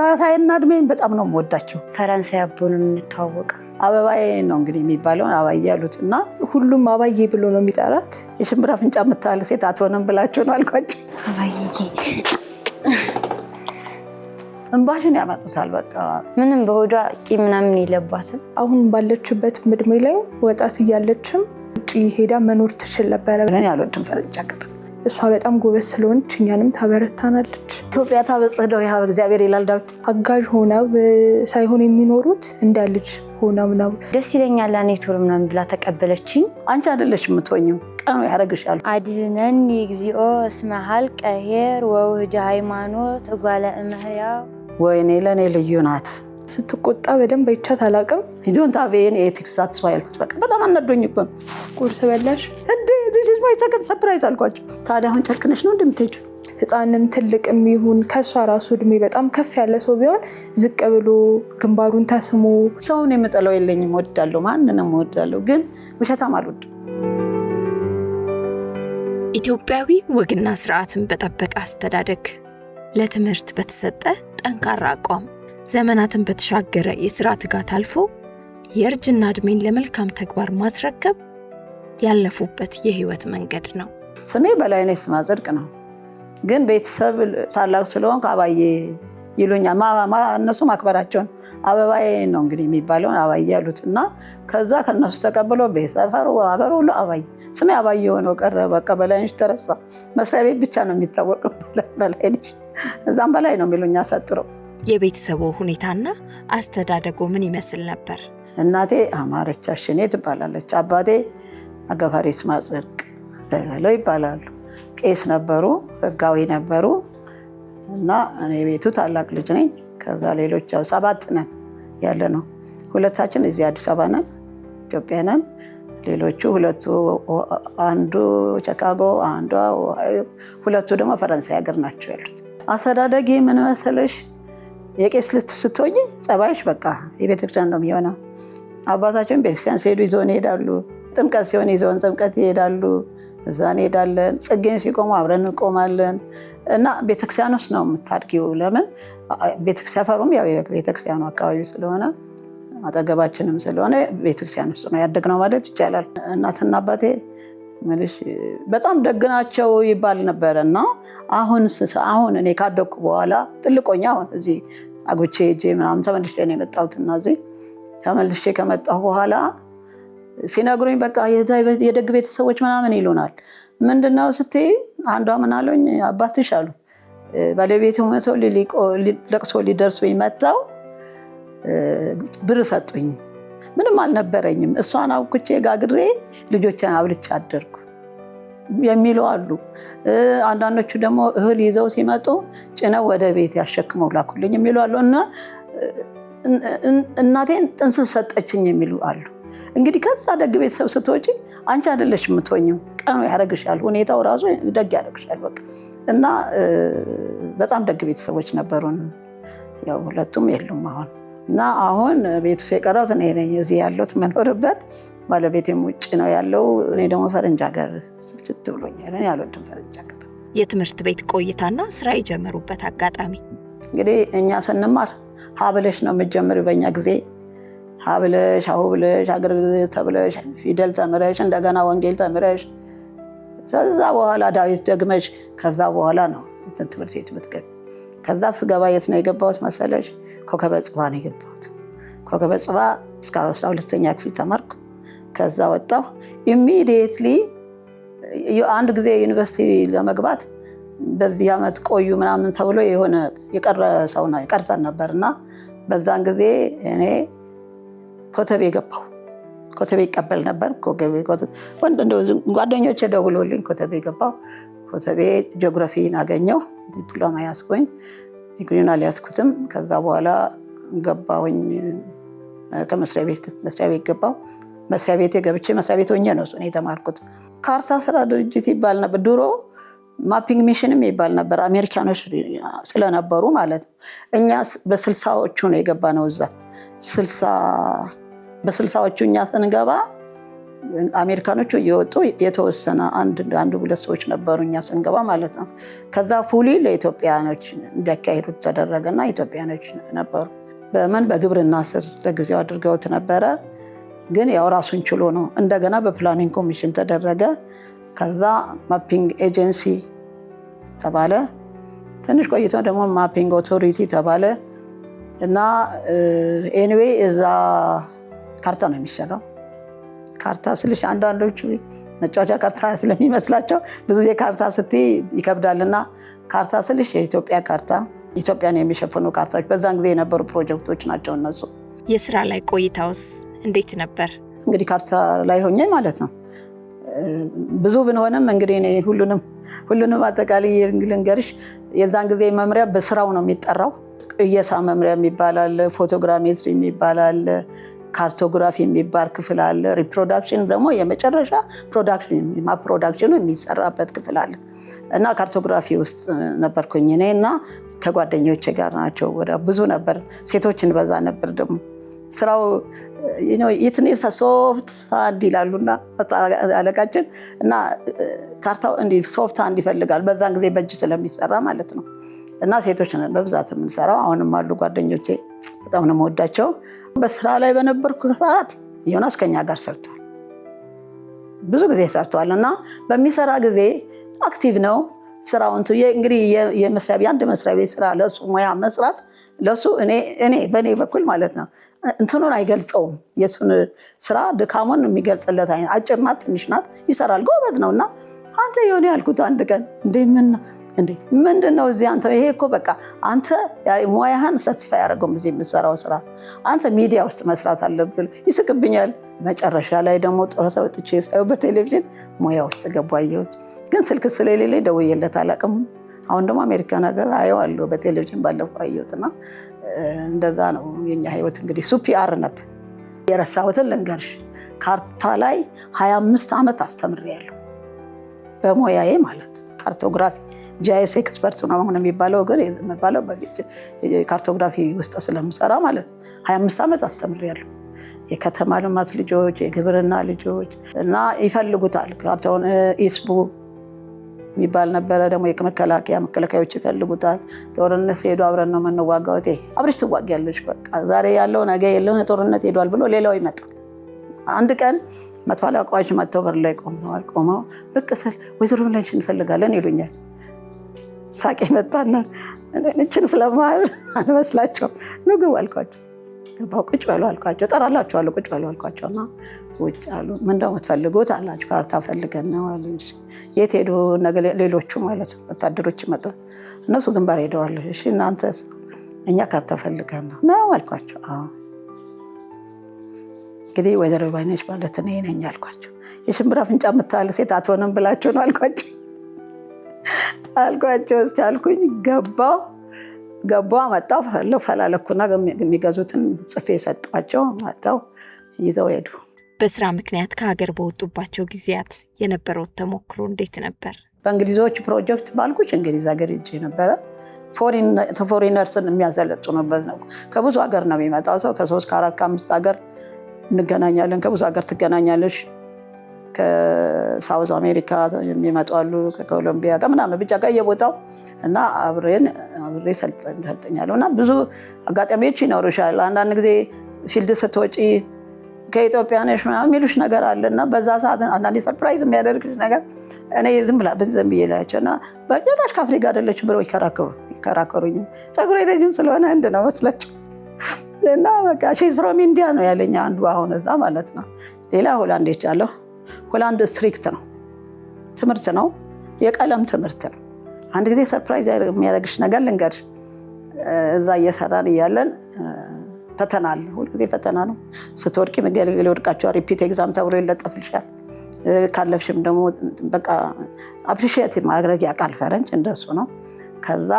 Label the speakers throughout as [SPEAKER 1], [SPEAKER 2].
[SPEAKER 1] አባታዬና እድሜን በጣም ነው የምወዳቸው።
[SPEAKER 2] ፈረንሳይ አቦ ነው የምንተዋወቀው።
[SPEAKER 1] አበባዬ ነው እንግዲህ የሚባለውን አባዬ ያሉትና
[SPEAKER 3] ሁሉም አባዬ ብሎ ነው የሚጠራት።
[SPEAKER 1] የሽምብራ ፍንጫ የምታህል ሴት አትሆንም ብላችሁ ነው አልኳቸው።
[SPEAKER 2] አባዬ
[SPEAKER 1] እንባሽን ያመጡታል። በቃ
[SPEAKER 2] ምንም በሆዷ ቂም ምናምን የለባትም።
[SPEAKER 3] አሁን ባለችበት እድሜ ላይ ወጣት እያለችም ውጪ ሄዳ መኖር ትችል ነበረ።
[SPEAKER 1] እኔ አልወድም ፈረንጅ ሀገር።
[SPEAKER 3] እሷ በጣም ጎበዝ ስለሆነች እኛንም ታበረታናለች።
[SPEAKER 1] ኢትዮጵያ ታበጽሕደው ይሃ እግዚአብሔር ይላል ዳዊት።
[SPEAKER 3] አጋዥ ሆነው ሳይሆን የሚኖሩት እንደ ልጅ ሆነው ነው።
[SPEAKER 2] ደስ ይለኛል እኔ ቶሎ ምናምን ብላ ተቀበለችኝ።
[SPEAKER 1] አንቺ አይደለሽ የምትሆኚው ቀኑ ያረግሻል።
[SPEAKER 2] አድኅነኒ እግዚኦ እስመ ሀልቀ ኄር ወውህደ ሃይማኖት እጓለ እመሕያው።
[SPEAKER 1] ወይኔ ለእኔ ልዩ ናት።
[SPEAKER 3] ስትቆጣ በደንብ አይቻት አላውቅም።
[SPEAKER 1] ዶንት ሃቭ ኤኒ ኤቲክስ ሳትስፋ ያልኩት በቃ በጣም አናዶኝ እኮ ነው።
[SPEAKER 3] ቁርስ በላሽ
[SPEAKER 1] እንዴ ልጅ ማይ ሰከንድ ሰርፕራይዝ አልኳቸው። ታዲያ አሁን ጨክነሽ ነው እንደምትሄጂው?
[SPEAKER 3] ህፃንም ትልቅም ይሁን ከሷ ራሱ እድሜ በጣም ከፍ ያለ ሰው ቢሆን ዝቅ ብሎ ግንባሩን ተስሞ
[SPEAKER 1] ሰውን የምጠላው የለኝም። ወዳለሁ፣ ማንንም ወዳለሁ፣ ግን ውሸታም አልወድም።
[SPEAKER 4] ኢትዮጵያዊ ወግና ስርዓትን በጠበቀ አስተዳደግ፣ ለትምህርት በተሰጠ ጠንካራ አቋም፣ ዘመናትን በተሻገረ የሥራ ትጋት አልፎ የእርጅና ዕድሜን ለመልካም ተግባር ማስረከብ ያለፉበት የህይወት መንገድ ነው።
[SPEAKER 1] ስሜ በላይነሽ ስማጽድቅ ነው። ግን ቤተሰብ ታላቅ ስለሆንኩ አባዬ ይሉኛል። እነሱ ማክበራቸውን አበባዬ ነው እንግዲህ የሚባለውን አባዬ ያሉትና ከዛ ከነሱ ተቀብሎ ቤተሰፈሩ ሀገሩ ሁሉ አባዬ ስሜ አባዬ ሆኖ ቀረ። በቃ በላይነሽ ተረሳ። መስሪያ ቤት ብቻ ነው የሚታወቀው በላይነሽ። እዛም በላይ ነው የሚሉኝ አሳጥረው።
[SPEAKER 4] የቤተሰቡ ሁኔታና አስተዳደጎ ምን ይመስል ነበር?
[SPEAKER 1] እናቴ አማረች አሽኔ ትባላለች። አባቴ አገፋሪ ስማጽድቅ ዘላለው ይባላሉ። ቄስ ነበሩ፣ ህጋዊ ነበሩ እና እኔ ቤቱ ታላቅ ልጅ ነኝ። ከዛ ሌሎች 7 ነን ያለ ነው። 2ታችን እዚህ አዲስ አበባ ነን፣ ኢትዮጵያ ነን። ሌሎቹ 2 አንዱ ቺካጎ፣ አንዷ ኦሃዮ፣ 2 ደግሞ ፈረንሳይ ሀገር ናቸው ያሉት። አስተዳደጌ ምን መሰለሽ? የቄስ ልት ስትሆኚ ጸባይሽ በቃ የቤተክርስቲያን ነው የሚሆነው። አባታችን ቤተክርስቲያን ሲሄዱ ይዘውን ይሄዳሉ። ጥምቀት ሲሆን ይዘውን ጥምቀት ይሄዳሉ። እዛ እንሄዳለን። ጽጌን ሲቆሙ አብረን እንቆማለን እና ቤተክርስቲያን ውስጥ ነው የምታድጊው። ለምን ሰፈሩም ያው ቤተክርስቲያኑ አካባቢ ስለሆነ አጠገባችንም ስለሆነ ቤተክርስቲያን ውስጥ ነው ያደግነው ማለት ይቻላል። እናትና አባቴ ምንሽ በጣም ደግ ናቸው ይባል ነበር እና አሁን እኔ ካደኩ በኋላ ጥልቆኛ አሁን እዚህ አግብቼ ሄጄ ምናምን ተመልሼ ነው የመጣሁት እና እዚህ ተመልሼ ከመጣሁ በኋላ ሲነግሩኝ በቃ የደግ ቤተሰቦች ምናምን ይሉናል። ምንድነው ስትይ አንዷ ምን አሉኝ፣ አባትሽ አሉ ባለቤቴ ሞቶ ለቅሶ ሊደርሱኝ መጣው ብር ሰጡኝ። ምንም አልነበረኝም። እሷን አውኩቼ ጋግሬ ልጆችን አብልቼ አደርኩ የሚሉ አሉ። አንዳንዶቹ ደግሞ እህል ይዘው ሲመጡ ጭነው ወደ ቤት ያሸክመው ላኩልኝ የሚሉ አሉ እና እናቴን ጥንስስ ሰጠችኝ የሚሉ አሉ። እንግዲህ ከዛ ደግ ቤተሰብ ስትወጪ አንቺ አይደለሽ የምትሆኚው፣ ቀኑ ያረግሻል፣ ሁኔታው ራሱ ደግ ያረግሻል በቃ እና በጣም ደግ ቤተሰቦች ነበሩን። ያው 2ቱም የሉም አሁን እና አሁን ቤቱ የቀረሁት እኔ ነኝ እዚህ ያለሁት መኖርበት። ባለቤቴም ውጭ ነው ያለው። እኔ ደግሞ ፈረንጅ ሀገር ስልችት ብሎኛል። እኔ አልወድም ፈረንጅ ሀገር።
[SPEAKER 4] የትምህርት ቤት ቆይታና ስራ የጀመሩበት አጋጣሚ?
[SPEAKER 1] እንግዲህ እኛ ስንማር ሀብለሽ ነው የምትጀምሪው። በእኛ ጊዜ ሀብለሽ አሁብለሽ አገር ተብለሽ ፊደል ተምረሽ እንደገና ወንጌል ተምረሽ ከዛ በኋላ ዳዊት ደግመሽ ከዛ በኋላ ነው ትምህርት ቤት የምትገቢ። ከዛ ስገባ የት ነው የገባሁት መሰለሽ? ኮከበ ጽባ ነው የገባሁት። ኮከበ ጽባ እስከ 12ኛ ክፍል ተማርኩ። ከዛ ወጣሁ። ኢሚዲየትሊ አንድ ጊዜ ዩኒቨርሲቲ ለመግባት በዚህ ዓመት ቆዩ ምናምን ተብሎ የሆነ የቀረ ሰው ነው ይቀርተን ነበርና በዛን ጊዜ እኔ ኮተቤ ገባሁ። ኮተቤ ይቀበል ነበር። ጓደኞቼ ደውሎልኝ ኮተቤ ገባሁ። ኮተቤ ጂኦግራፊን አገኘሁ። ዲፕሎማ ያስኩኝ። ዲግሪውን አልያዝኩትም። ከዛ በኋላ ገባሁኝ ከመስሪያ ቤት ገባሁ። መስሪያ ቤቴ ገብቼ መስሪያ ቤት ሆኜ ነው እሱን የተማርኩት። ካርታ ስራ ድርጅት ይባል ነበር ድሮ። ማፒንግ ሚሽንም ይባል ነበር። አሜሪካኖች ስለነበሩ ማለት ነው። እኛ በ60ዎቹ ነው የገባነው እዛ። በ60ዎቹ እኛ ስንገባ አሜሪካኖቹ እየወጡ የተወሰነ አንድ ሁለት ሰዎች ነበሩ እኛ ስንገባ ማለት ነው። ከዛ ፉሊ ለኢትዮጵያኖች እንዲያካሂዱ ተደረገና ኢትዮጵያኖች ነበሩ። በግብርና ስር ለጊዜው አድርገውት ነበረ። ግን ያው ራሱን ችሎ ነው። እንደገና በፕላኒንግ ኮሚሽን ተደረገ። ከዛ ማፒንግ ኤጀንሲ ተባለ። ትንሽ ቆይቶ ደግሞ ማፒንግ ኦቶሪቲ ተባለ እና ኤኒዌይ እዛ ካርታ ነው የሚሰራው። ካርታ ስልሽ አንዳንዶቹ መጫወቻ ካርታ ስለሚመስላቸው ብዙ ጊዜ ካርታ ስትይ ይከብዳልና ካርታ ስልሽ የኢትዮጵያ ካርታ፣ ኢትዮጵያን የሚሸፍኑ ካርታዎች በዛን ጊዜ የነበሩ ፕሮጀክቶች ናቸው እነሱ።
[SPEAKER 4] የስራ ላይ ቆይታውስ እንዴት ነበር?
[SPEAKER 1] እንግዲህ ካርታ ላይ ሆኜ ማለት ነው ብዙ ብንሆንም እንግዲህ እኔ ሁሉንም አጠቃላይ ልንገርሽ። የዛን ጊዜ መምሪያ በስራው ነው የሚጠራው። ቅየሳ መምሪያ የሚባላል፣ ፎቶግራሜትሪ የሚባላል፣ ካርቶግራፊ የሚባል ክፍል አለ። ሪፕሮዳክሽን ደግሞ የመጨረሻ ፕሮዳክሽኑ የሚሰራበት ክፍል አለ እና ካርቶግራፊ ውስጥ ነበርኩኝ እኔ እና ከጓደኞቼ ጋር ናቸው። ወደ ብዙ ነበር፣ ሴቶችን በዛ ነበር ደግሞ ስራው ኢትኒስ ሶፍት ሃንድ ይላሉና አለቃችን እና ካርታው እንዲህ ሶፍት ሃንድ ይፈልጋል። በዛን ጊዜ በእጅ ስለሚሰራ ማለት ነው እና ሴቶች ነን በብዛት የምንሰራው። አሁንም አሉ ጓደኞቼ፣ በጣም ነው የምወዳቸው። በስራ ላይ በነበርኩ ሰዓት ዮናስ ከኛ ጋር ሰርቷል፣ ብዙ ጊዜ ሰርቷል እና በሚሰራ ጊዜ አክቲቭ ነው ስራውን። እንግዲህ የአንድ መስሪያ ቤት ስራ ለሱ ሙያ መስራት ለሱ እኔ በእኔ በኩል ማለት ነው እንትኑን አይገልጸውም። የሱን ስራ ድካሙን የሚገልጽለት አይነት አጭር ናት፣ ትንሽ ናት፣ ይሰራል፣ ጎበዝ ነው እና አንተ የሆነ ያልኩት አንድ ቀን ምንድን ነው እዚህ አንተ ይሄ እኮ በቃ አንተ ሙያህን ሳቲስፋይ ያደረገው እዚህ የምትሰራው ስራ አንተ ሚዲያ ውስጥ መስራት አለብህ ይስቅብኛል። መጨረሻ ላይ ደግሞ ጡረታ ወጥቼ ሳየው በቴሌቪዥን ሙያ ውስጥ ገባ አየሁት። ግን ስልክ ስለሌለኝ ደውዬለት አላውቅም። አሁን ደግሞ አሜሪካን ሀገር አየዋለሁ በቴሌቪዥን ባለፈው አየሁትና እንደዛ ነው የኛ ህይወት። እንግዲህ ሱፒአር ነበር። የረሳሁትን ልንገርሽ፣ ካርታ ላይ 25 ዓመት አስተምሬያለሁ በሙያዬ ማለት ካርቶግራፊ ጂአይኤስ ኤክስፐርት ነው አሁን የሚባለው። ግን የሚባለው ካርቶግራፊ ውስጥ ስለምሰራ ማለት 25 ዓመት አስተምሬያለሁ። የከተማ ልማት ልጆች፣ የግብርና ልጆች እና ይፈልጉታል ካርታውን። ኢስቡ የሚባል ነበረ ደግሞ መከላከያዎች ይፈልጉታል። ጦርነት ሲሄዱ አብረን ነው የምንዋጋው። አብረሽ ትዋጊያለሽ፣ በቃ ዛሬ ያለው ነገ የለውም፣ ጦርነት ሄዷል ብሎ ሌላው ይመጣል። አንድ ቀን መቶ አለቃዎች መጥተው በር ላይ ቆመው ብቅ ስል ወይዘሮ ብላንሽ እንፈልጋለን ይሉኛል። ሳቄ መጣና እችን ስለማል አንመስላቸው ንግቡ አልኳቸው። ገባው ቁጭ በሉ አልኳቸው። እጠራላችኋለሁ ቁጭ በሉ አልኳቸውና ውጭ አሉ። ምን እንደምትፈልጉት አላችሁ? ካርታ ፈልገን ነው አሉ። የት ሄዱ? ሌሎቹ ማለት ነው ወታደሮች መጡ። እነሱ ግንባር ሄደዋል። እሺ እናንተ? እኛ ካርታ ፈልገን ነው አልኳቸው። አዎ እንግዲህ ወይዘሮ ባይነሽ ማለት እኔ ነኝ አልኳቸው። የሽምብራ ፍንጫ የምታህል ሴት አትሆንም ብላችሁ ነው አልኳቸው። እስኪ አልኩኝ። ገባሁ መጣሁ ፈላለኩና የሚገዙትን ጽፌ ሰጧቸው። መጣሁ ይዘው ሄዱ።
[SPEAKER 4] በስራ ምክንያት ከሀገር በወጡባቸው ጊዜያት የነበረው ተሞክሮ እንዴት ነበር?
[SPEAKER 1] በእንግሊዞች ፕሮጀክት ባልኩሽ እንግሊዝ ሀገር ሄጄ ነበረ። ፎሪነርስን የሚያሰለጥኑበት ነው። ከብዙ ሀገር ነው የሚመጣው ሰው። ከ3 ከ4 ከ5 ሀገር እንገናኛለን። ከብዙ ሀገር ትገናኛለሽ። ከሳውዝ አሜሪካ የሚመጡ አሉ፣ ከኮሎምቢያ ከምናምን ብቻ ከየቦታው እና አብሬ ሰልጥኛለሁ እና ብዙ አጋጣሚዎች ይኖሩሻል። አንዳንድ ጊዜ ፊልድ ስትወጪ ከኢትዮጵያ ነሽ ምናምን የሚሉሽ ነገር አለ እና በዛ ሰዓት አንዳንዴ ሰርፕራይዝ የሚያደርግሽ ነገር እኔ ዝም ብዬ ላያቸው እና በጭራሽ ከአፍሪካ አይደለች ብለው ይከራከሩኝ። ፀጉሬ ረጅም ስለሆነ እንድ ነው መስላቸው እና በቃ ሺዝ ፍሮም ኢንዲያ ነው ያለኝ አንዱ አሁን እዛ ማለት ነው። ሌላ ሆላንድ ሄጃለሁ። ሆላንድ ስትሪክት ነው፣ ትምህርት ነው፣ የቀለም ትምህርት ነው። አንድ ጊዜ ሰርፕራይዝ የሚያደርግሽ ነገር ልንገርሽ። እዛ እየሰራን እያለን ፈተና አለ፣ ሁልጊዜ ፈተና ነው። ስትወድቂ መገለገል ወድቃቸው ሪፒት ኤግዛም ተብሎ ይለጠፍልሻል። ካለፍሽም ደግሞ በቃ አፕሪሺየት ማድረግ ያውቃል ፈረንጅ፣ እንደሱ ነው። ከዛ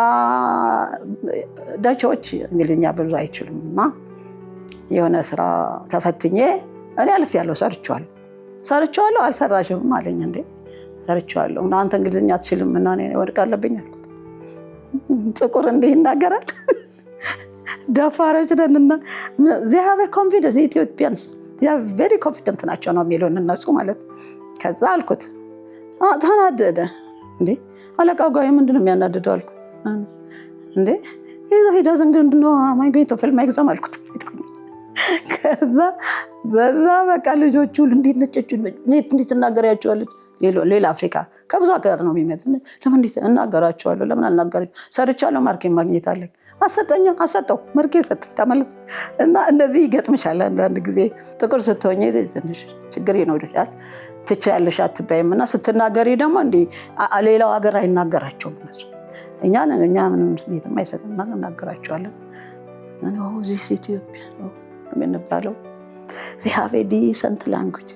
[SPEAKER 1] ዳቾች እንግሊዝኛ ብዙ አይችሉም እና የሆነ ስራ ተፈትኜ እኔ አልፌያለሁ። ሰርቼዋለሁ። አልሰራሽም አለኝ። እንዴ ሰርቼዋለሁ እና አንተ እንግሊዝኛ አትችልም እና እኔ ወድቅ አለብኝ አልኩት። ጥቁር እንዲህ ይናገራል። ደፋሮች ነንና they have a confidence Ethiopians ያ ቬሪ ኮንፊደንት ናቸው ነው የሚሉን እነሱ ማለት። ከዛ አልኩት ተናደደ። እንዴ አለቃው ጋር ምንድነው የሚያናድደው አልኩት። እንዴ ሄዳ ዘንድ ነው ማይገኝቶ ፊልም ኤግዛም አልኩት። ከዛ በዛ በቃ ልጆቹ እንዴት እናገራቸዋለች ሌላ አፍሪካ ከብዙ ሀገር ነው የሚመጡ። ለምን እንዴት እናገራቸዋለሁ? ለምን አልናገራቸውም? ሰርቻለሁ፣ ማርኬን ማግኘት አለኝ። አሰጠው ማርኬ ሰጥ ተመለስ። እና እንደዚህ ይገጥምሻል አንዳንድ ጊዜ ጥቁር ስትሆኚ ትንሽ ችግር ይኖርሻል። ትችያለሽ አትባይም። እና ስትናገሪ ደግሞ እንዲህ ሌላው ሀገር አይናገራቸውም እነሱ። እኛ ምንም ስሜትም አይሰጥም እናገራቸዋለን። እዚህ ኢትዮጵያ ነው የምንባለው። they have a decent language,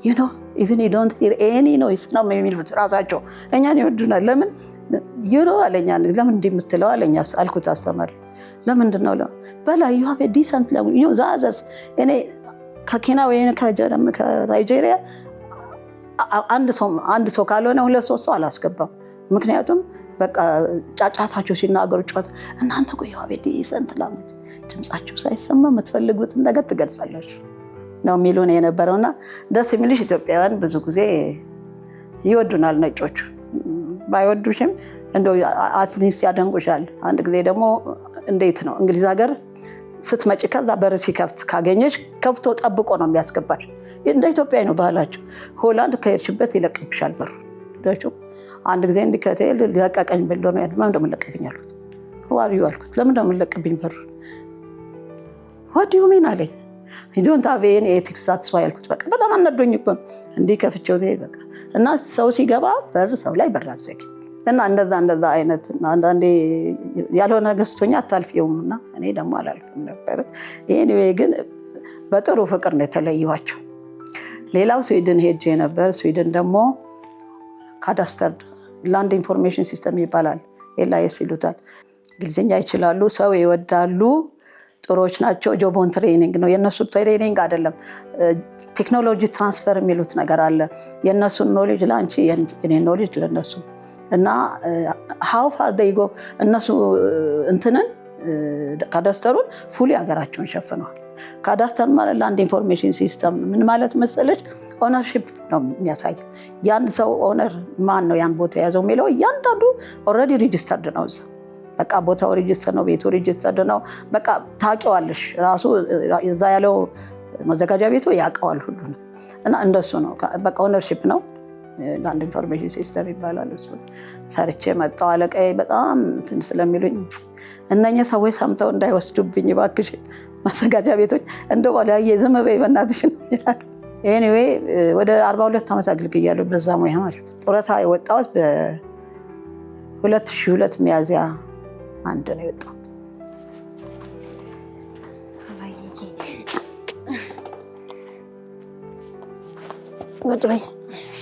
[SPEAKER 1] you know, even you don't hear any noise ነው የሚሉት ራሳቸው። እኛን ይወዱናል። ለምን you know አለኛ ለምን እንደምትለው አለኛ አልኩት አስተማሪ። ለምንድን ነው በላይ you have a decent language, you know, the others እኔ ከኬንያ ወይ ከናይጄሪያ አንድ ሰው ካልሆነ ሁለት ሶስት ሰው አላስገባም። ምክንያቱም በቃ ጫጫታቸው ሲናገሩ ጫት እናንተ እኮ you have a decent language ድምጻችሁ ሳይሰማ የምትፈልጉትን ነገር ትገልጻላችሁ ነው የሚሉን የነበረውና ደስ የሚልሽ ኢትዮጵያውያን ብዙ ጊዜ ይወዱናል። ነጮቹ ባይወዱሽም እንደው አትሊስት ያደንቁሻል። አንድ ጊዜ ደግሞ እንዴት ነው እንግሊዝ ሀገር ስትመጪ ከዛ በር ሲከፍት ካገኘሽ ከፍቶ ጠብቆ ነው የሚያስገባሽ። እንደ ኢትዮጵያዊ ነው ባህላቸው። ሆላንድ ከሄድሽበት ይለቅብሻል በሩ ደቹ። አንድ ጊዜ እንዲከተል ለቀቀኝ ብሎ ነው ያለው። ለምን እንደምለቀቀኝ አልኩት። ዋሪው አልኩት። ለምን እንደምለቀቀኝ በሩ what do you mean አለኝ። you don't have any ethics satisfy አልኩት። በቃ በጣም አናዶኝ እኮ እንዲህ ከፍቼው ዘይ በቃ እና ሰው ሲገባ በር ሰው ላይ በር አዘጊ እና እንደዛ አይነት አንዳንዴ ያልሆነ ገስቶኛ አታልፊውምና እኔ ደግሞ አላልኩም ነበር። anyway ግን በጥሩ ፍቅር ነው የተለየኋቸው። ሌላው ስዊድን ሄጄ ነበር። ስዊድን ደግሞ ካዳስተር ላንድ ኢንፎርሜሽን ሲስተም ይባላል። ኤልአይኤስ ይሉታል። እንግሊዝኛ ይችላሉ፣ ሰው ይወዳሉ፣ ጥሮች ናቸው። ጆቦን ትሬኒንግ ነው የነሱ ትሬኒንግ አይደለም። ቴክኖሎጂ ትራንስፈር የሚሉት ነገር አለ። የነሱን ኖሌጅ ላንቺ የኔ ኖሌጅ ለነሱ እና how far they go እነሱ እንትንን ካዳስተሩን ፉሊ ሀገራቸውን ሸፍነዋል። ካዳስተር ማለት ላንድ ኢንፎርሜሽን ሲስተም ምን ማለት መሰለሽ? ኦነርሺፕ ነው የሚያሳየው። ያን ሰው ኦነር ማን ነው ያን ቦታ የያዘው የሚለው እያንዳንዱ ኦልሬዲ ሬጂስተርድ ነው። በቃ ቦታው ሬጂስተር ነው፣ ቤቱ ሬጂስተርድ ነው። በቃ ታውቂዋለሽ። ራሱ እዛ ያለው መዘጋጃ ቤቱ ያውቀዋል ሁሉ ነው። እና እንደሱ ነው በቃ ኦነርሺፕ ነው። ላንድ ኢንፎርሜሽን ሲስተም ይባላል። እሱ ሰርቼ መጣሁ። አለቃዬ በጣም እንትን ስለሚሉኝ እነኚህ ሰዎች ሰምተው እንዳይወስዱብኝ እባክሽ መዘጋጃ ቤቶች እንደው ወላሂ ዝም በይ በእናትሽ ነው ይላሉ። ኤኒዌይ ወደ 42 ዓመት አገልግያለሁ በዛ ሙያ ማለት ነው። ጡረታ የወጣሁት በ2002 ሚያዝያ 1 ነው የወጣሁት። ወጥ በይ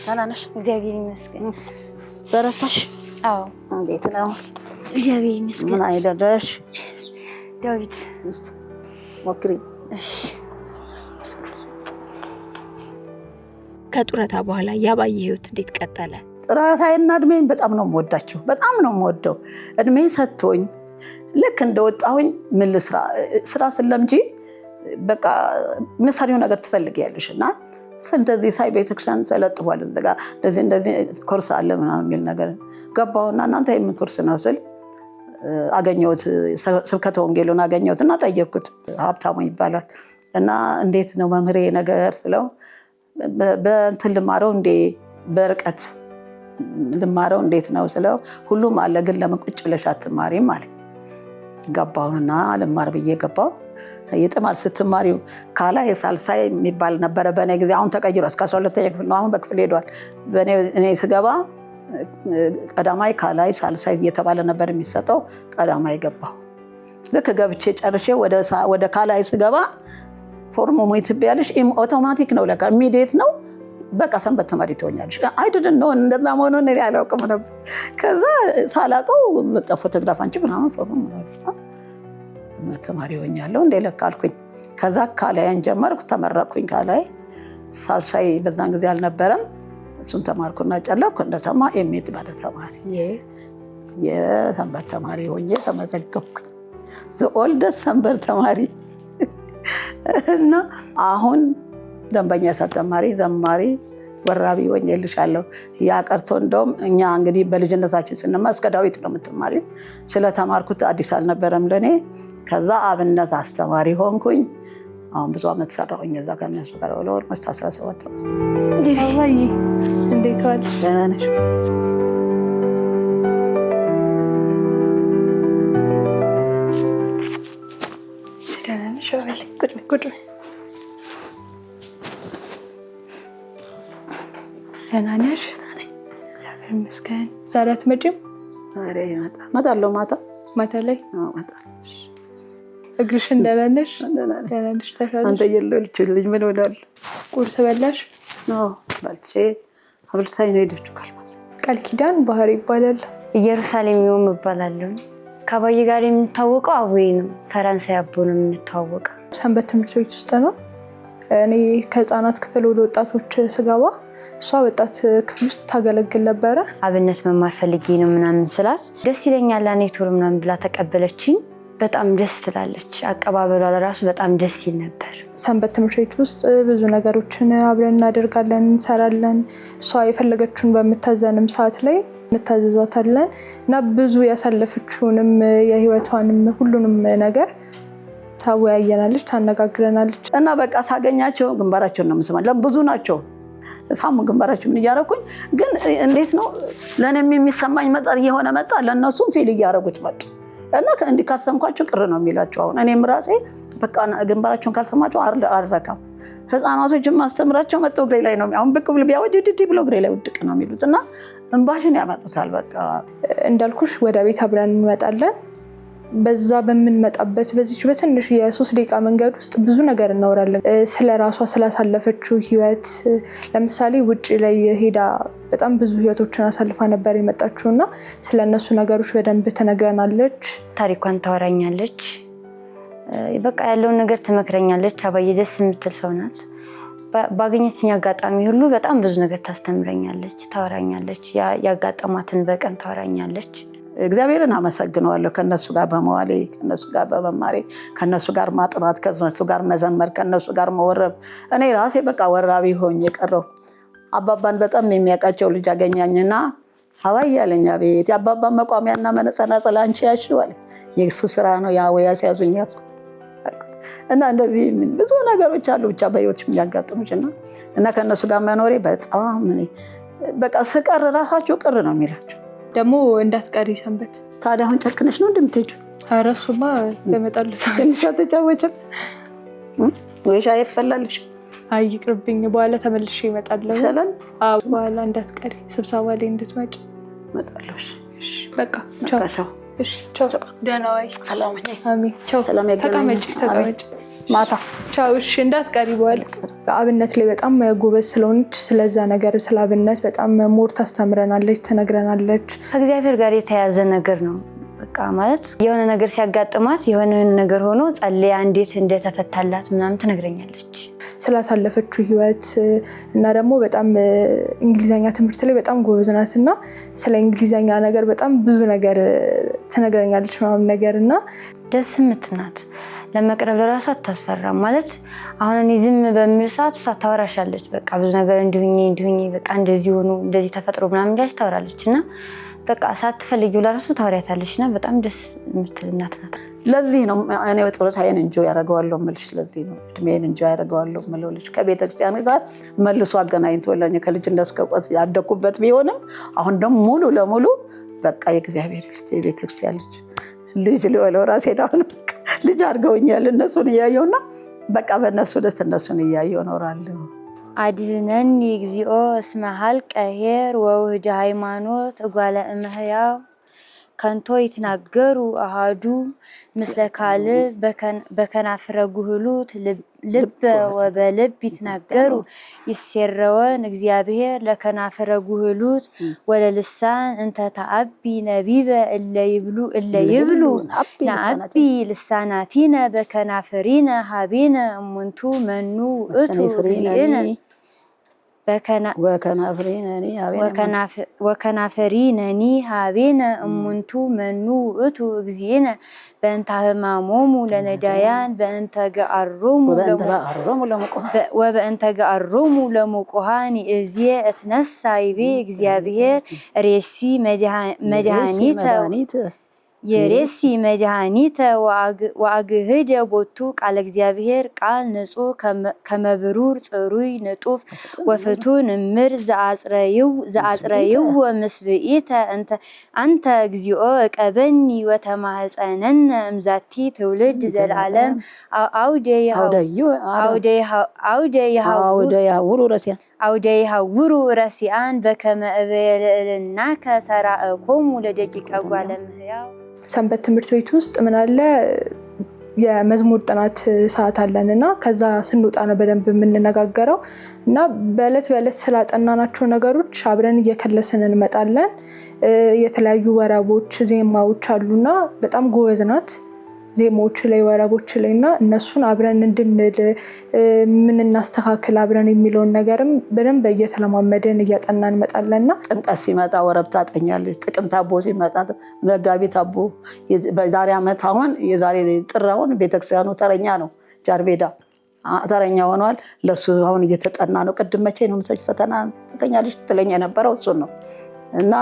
[SPEAKER 1] ደህና ነሽ?
[SPEAKER 2] እግዚአብሔር ይመስገን።
[SPEAKER 1] በረታሽ?
[SPEAKER 2] አዎ።
[SPEAKER 1] እንዴት ነው?
[SPEAKER 2] እግዚአብሔር ይመስገን።
[SPEAKER 1] ምን አይደረሽ?
[SPEAKER 2] ዳዊት
[SPEAKER 1] እስቲ ሞክሪ።
[SPEAKER 2] እሺ።
[SPEAKER 4] ከጡረታ በኋላ ያባዬ ህይወት እንዴት ቀጠለ?
[SPEAKER 1] ጡረታዬና እድሜን በጣም ነው የምወዳቸው። በጣም ነው የምወደው። እድሜ ሰጥቶኝ ልክ እንደወጣሁኝ ምን ልስራ ስራ ስለምጂ በቃ መሳሪያው ነገር ትፈልጊያለሽ እና እንደዚህ ሳይ ቤተክርስቲያን ተለጥፏል እዛ ጋር እንደዚህ ኮርስ አለ ምናምን የሚል ነገር ገባሁና እናንተ የምን ኮርስ ነው ስል አገኘሁት። ስብከተ ወንጌሉን አገኘሁትና ጠየቅኩት። ሀብታሙ ይባላል እና እንዴት ነው መምህሬ ነገር ስለው በእንትን ልማረው እንዴ በርቀት ልማረው እንዴት ነው ስለው ሁሉም አለ ግን ለምን ቁጭ ብለሽ አትማሪም ማለት ገባሁና ልማር ብዬ ገባሁ። የጥማር ስትማሪው ካላይ ሳልሳይ የሚባል ነበረ በእኔ ጊዜ። አሁን ተቀይሮ እስከ 12ኛ ክፍል ነው። አሁን በክፍል ሄዷል። እኔ ስገባ ቀዳማይ ካላይ ሳልሳይ እየተባለ ነበር የሚሰጠው። ቀዳማይ ገባሁ። ልክ ገብቼ ጨርሼ ወደ ካላይ ስገባ ፎርሙ ሙይትቢያለሽ አውቶማቲክ ነው ለካ ኢሚዲየት ነው። በቃ ሰንበት ተማሪ ትሆኛለሽ። አይደለም ነው እንደዛ መሆኑን እኔ አላውቅም ነበር። ከዛ ሳላውቀው በቃ ፎቶግራፍ አንቺ ምናምን ፎርሙ ተማሪ ሆኛለሁ እንደ ለካ አልኩኝ። ከዛ ካላይን ጀመርኩ፣ ተመረቅኩኝ። ካላይ ሳልሳይ በዛን ጊዜ አልነበረም። እሱን ተማርኩና ጨለኩ። እንደተማ ኤምኤድ ማለት ተማሪ የሰንበት ተማሪ ሆኜ ተመዘገብኩ። ዘ ኦልደስት ሰንበት ተማሪ እና አሁን ደንበኛ ሳተማሪ ዘማሪ ወራቢ ወኝልሻለሁ ያቀርቶ እንደውም እኛ እንግዲህ በልጅነታችን ስንማር እስከ ዳዊት ነው የምትማሪ ስለተማርኩት አዲስ አልነበረም ለኔ ከዛ አብነት አስተማሪ ሆንኩኝ አሁን ብዙ አመት ሰራሁኝ እዛ ከነሱ ጋር ወለወር መስታ 17 ነው
[SPEAKER 3] አባይ እንዴት ዋልሽ
[SPEAKER 1] ያነሽ
[SPEAKER 3] ስለነሽ አባይ ቁጭ ደህና ነሽ? እግዚአብሔር ይመስገን። ዛሬ አትመጪም?
[SPEAKER 1] ዛሬ እመጣለሁ። ማታ ላይ? አዎ እመጣለሁ።
[SPEAKER 3] እግርሽን ደህና ነሽ? ደህና ነሽ? ተሻለሽ?
[SPEAKER 1] አንተ የለልችልኝ ምን ሆናል?
[SPEAKER 3] ቁርስ በላሽ?
[SPEAKER 1] አዎ በልቼ አብልታኝ ነው የሄደችው።
[SPEAKER 3] ቃል ኪዳን ባህር ይባላል።
[SPEAKER 2] ኢየሩሳሌም ይሁን እባላለሁ። ከአባዬ ጋር የምንታወቀው አቡዬ ነው። ፈረንሳይ አቦ ነው የምንታወቀው።
[SPEAKER 3] ሰንበት ትምህርት ቤት ውስጥ ነው። እኔ ከህፃናት ክፍል ወደ ወጣቶች ስገባ እሷ ወጣት ክፍል ውስጥ ታገለግል ነበረ።
[SPEAKER 2] አብነት መማር ፈልጌ ነው ምናምን ስላት ደስ ይለኛል እኔ ቶሎ ምናምን ብላ ተቀበለችኝ። በጣም ደስ ትላለች። አቀባበሏ ለራሱ በጣም ደስ ይል ነበር።
[SPEAKER 3] ሰንበት ትምህርት ቤት ውስጥ ብዙ ነገሮችን አብረን እናደርጋለን፣ እንሰራለን። እሷ የፈለገችውን በምታዘንም ሰዓት ላይ እንታዘዛታለን እና ብዙ ያሳለፈችውንም የህይወቷንም ሁሉንም ነገር ታወያየናለች፣ ታነጋግረናለች
[SPEAKER 1] እና በቃ ሳገኛቸው ግንባራቸውን ነው የምስማው። ብዙ ናቸው ሳሙ ግንባራቸውን እያረኩኝ ግን እንዴት ነው ለኔም የሚሰማኝ መጣ ለነሱም ፊል እያረጉት መጡ እና እንዲ ካልሰምኳቸው ቅር ነው የሚላቸው። አሁን እኔም ራሴ በቃ ግንባራቸውን ካልሰማቸው አልረካም። ህፃናቶችን ማስተምራቸው መጥቶ ግሬ ላይ ነው አሁን ብቅ ብሎ ቢያወድድ ብሎ ግሬ ላይ ውድቅ ነው የሚሉት እና እንባሽን ያመጡታል። በቃ
[SPEAKER 3] እንዳልኩሽ ወደ ቤት አብረን እንመጣለን። በዛ በምንመጣበት በዚህ በትንሽ የ3 ደቂቃ መንገድ ውስጥ ብዙ ነገር እናወራለን። ስለራሷ ስላሳለፈችው ህይወት ለምሳሌ ውጪ ላይ ሄዳ በጣም ብዙ ህይወቶችን አሳልፋ ነበር የመጣችውና ስለነሱ ነገሮች በደንብ ትነግረናለች።
[SPEAKER 2] ታሪኳን ታወራኛለች። በቃ ያለውን ነገር ትመክረኛለች። አባዬ ደስ የምትል ሰው ናት። ባገኘችኝ አጋጣሚ ሁሉ በጣም ብዙ ነገር ታስተምረኛለች፣ ታወራኛለች። ያጋጠማትን በቀን ታወራኛለች።
[SPEAKER 1] እግዚአብሔርን አመሰግነዋለሁ ከነሱ ጋር በመዋሌ ከነሱ ጋር በመማሬ ከነሱ ጋር ማጥናት ከነሱ ጋር መዘመር ከነሱ ጋር መወረብ እኔ ራሴ በቃ ወራቢ ሆኜ የቀረው አባባን በጣም የሚያውቃቸው ልጅ አገኛኝና አባዬ ያለኝ አቤት የአባባን መቋሚያና መነጸናጸል አንቺ ያልሽው አለ የእሱ ስራ ነው ያ ወይ ያስያዙኝ ያስኩት እና እንደዚህ ብዙ ነገሮች አሉ ብቻ በህይወት የሚያጋጥሙሽና እና ከነሱ ጋር መኖሬ በጣም እኔ በቃ ስቀር ራሳቸው ቅር ነው የሚላቸው።
[SPEAKER 3] ደግሞ እንዳትቀሪ ሰንበት።
[SPEAKER 1] ታዲያ አሁን ጨክነሽ ነው እንደምትሄጂው?
[SPEAKER 3] ኧረ እሱማ ለመጣሉ
[SPEAKER 1] ትንሽ አትጫወችም ወይ ሻይ ይፈላልሽ?
[SPEAKER 3] አይ ይቅርብኝ፣ በኋላ ተመልሼ እመጣለሁ።
[SPEAKER 1] ሰላም።
[SPEAKER 3] አዎ በኋላ እንዳትቀሪ ስብሰባ ላይ እንድትመጪ።
[SPEAKER 1] እመጣለሁ።
[SPEAKER 3] እሺ በቃ ቻው። እሺ ቻው። ደህና ዋይ።
[SPEAKER 1] ሰላም ነኝ።
[SPEAKER 3] አሜን። ቻው።
[SPEAKER 1] ሰላም ያገናኝ።
[SPEAKER 3] ተቀመጪ።
[SPEAKER 1] ማታ
[SPEAKER 3] ቻው። እሺ እንዳትቀሪ በኋላ። አብነት ላይ በጣም ጎበዝ ስለሆነች ስለዛ ነገር ስለ አብነት በጣም ሞር ታስተምረናለች፣ ትነግረናለች።
[SPEAKER 2] ከእግዚአብሔር ጋር የተያያዘ ነገር ነው። በቃ ማለት የሆነ ነገር ሲያጋጥማት የሆነ ነገር ሆኖ ጸልያ እንዴት እንደተፈታላት ምናምን ትነግረኛለች።
[SPEAKER 3] ስላሳለፈችው ህይወት እና ደግሞ በጣም እንግሊዘኛ ትምህርት ላይ በጣም ጎበዝ ናት እና ስለ እንግሊዘኛ ነገር በጣም ብዙ ነገር ትነግረኛለች ምናምን ነገር እና
[SPEAKER 2] ደስ የምትናት ለመቅረብ ለራሷ አታስፈራም። ማለት አሁን እኔ ዝም በምል ሰዓት እሷ ታወራሻለች። በቃ ብዙ ነገር እንዲሁኝ በቃ እንደዚህ ሆኖ እንደዚህ ተፈጥሮ ምናምን ላይ ታወራለች እና በቃ ሳትፈልጊው ለራሱ ታወሪያታለች እና በጣም ደስ የምትል እናት ናት።
[SPEAKER 1] ለዚህ ነው እኔ ጾታዬን እንጆ ያደርገዋለሁ የምልሽ። ለዚህ ነው እድሜን እንጆ ያደርገዋለሁ የምልሽ። ከቤተክርስቲያን ጋር መልሶ አገናኝቶልኝ ከልጅነት እስከ እውቀት ያደኩበት ቢሆንም አሁን ደግሞ ሙሉ ለሙሉ በቃ የእግዚአብሔር ልጅ የቤተክርስቲያን ልጅ ልወለው ራሴ ዳውን ልጅ አድርገውኛል። እነሱን እያየውና በቃ በእነሱ ደስ እነሱን እያየው እኖራለሁ።
[SPEAKER 2] አድኅነኒ እግዚኦ እስመ ሀልቀ ኄር ወውህደ ሃይማኖት እጓለ እመሕያው ከንቶ ይትናገሩ አሃዱ ምስለ ካልእ በከናፍረ ጉህሉት ልበ ወበልብ ይትናገሩ ይሴረወን እግዚአብሔር ለከናፍረ ጉህሉት ወለልሳን እንተ ተአቢ ነቢበ እለ ይብሉ ነአቢ ልሳናቲነ በከናፍሪነ ሀቢነ እሙንቱ መኑ ውእቱ እግዚእነ። ወከናፍሪነኒ ሀቤነ እሙንቱ መኑ ውእቱ እግዚእነ በእንተ ህማሞሙ ለነዳያን ወበእንተ ገአሮሙ ለሙቁሃን ይእዝየ እስነሳ ይቤ እግዚአብሔር ሬሲ መድኃኒተ የሬሲ መድኃኒተ ወአግህደ ቦቱ ቃለ እግዚአብሔር ቃል ንጹሕ ከመብሩር ጽሩይ ንጡፍ ወፍቱን እምር ዘአጽረይው ወምስብኢተ አንተ እግዚኦ እቀበኒ ወተማህፀነነ እምዛቲ ትውልድ ዘለዓለም አውደ ይሃውሩ ረሲአን በከመ እቤልናከ ሰራእኮሙ ለደቂቀ ጓለ እመሕያው።
[SPEAKER 3] ሰንበት ትምህርት ቤት ውስጥ ምን አለ የመዝሙር ጥናት ሰዓት አለንና ከዛ ስንወጣ ነው በደንብ የምንነጋገረው እና በእለት ስላጠናናቸው ነገሮች አብረን እየከለስን እንመጣለን። የተለያዩ ወረቦች ዜማዎች አሉና በጣም ጎበዝ ናት ዜማዎች ላይ ወረቦች ላይና እነሱን አብረን እንድንል ምን እናስተካክል አብረን የሚለውን ነገርም በደንብ እየተለማመደን እያጠናን እንመጣለንና
[SPEAKER 1] ጥምቀት ሲመጣ ወረብ ታጠኛለች። ጥቅምት አቦ ሲመጣ መጋቢት አቦ የዛሬ ዓመት አሁን የዛሬ ጥራውን ቤተክርስቲያኑ ተረኛ ነው ጃርሜዳ ተረኛ ሆኗል። ለሱ አሁን እየተጠና ነው። ቅድም መቼ ነው ፈተና ተጠኛለች ትለኛ የነበረው እሱን ነው እና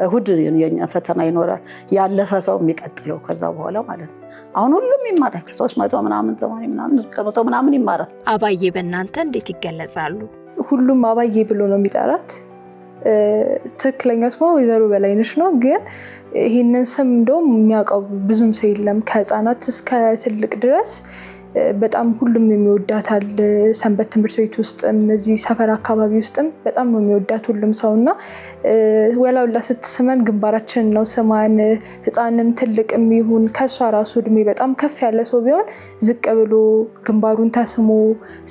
[SPEAKER 1] እሁድ የኛ ፈተና ይኖራል። ያለፈ ሰው የሚቀጥለው ከዛ በኋላ ማለት ነው። አሁን ሁሉም ይማራል። ከ300 ምናምን ተማሪ ምናምን ከመቶ ምናምን ይማራል።
[SPEAKER 4] አባዬ በእናንተ እንዴት ይገለጻሉ?
[SPEAKER 3] ሁሉም አባዬ ብሎ ነው የሚጠራት። ትክክለኛ ስሟ ወይዘሮ በላይነሽ ነው። ግን ይህንን ስም እንደውም የሚያውቀው ብዙም ሰው የለም። ከህፃናት እስከ ትልቅ ድረስ በጣም ሁሉም የሚወዳታል። ሰንበት ትምህርት ቤት ውስጥም እዚህ ሰፈር አካባቢ ውስጥም በጣም ነው የሚወዳት ሁሉም ሰውና ወላውላ ስትስመን ግንባራችን ነው ስማን። ህፃንም ትልቅም ይሁን ከሷ ራሱ እድሜ በጣም ከፍ ያለ ሰው ቢሆን ዝቅ ብሎ ግንባሩን ተስሞ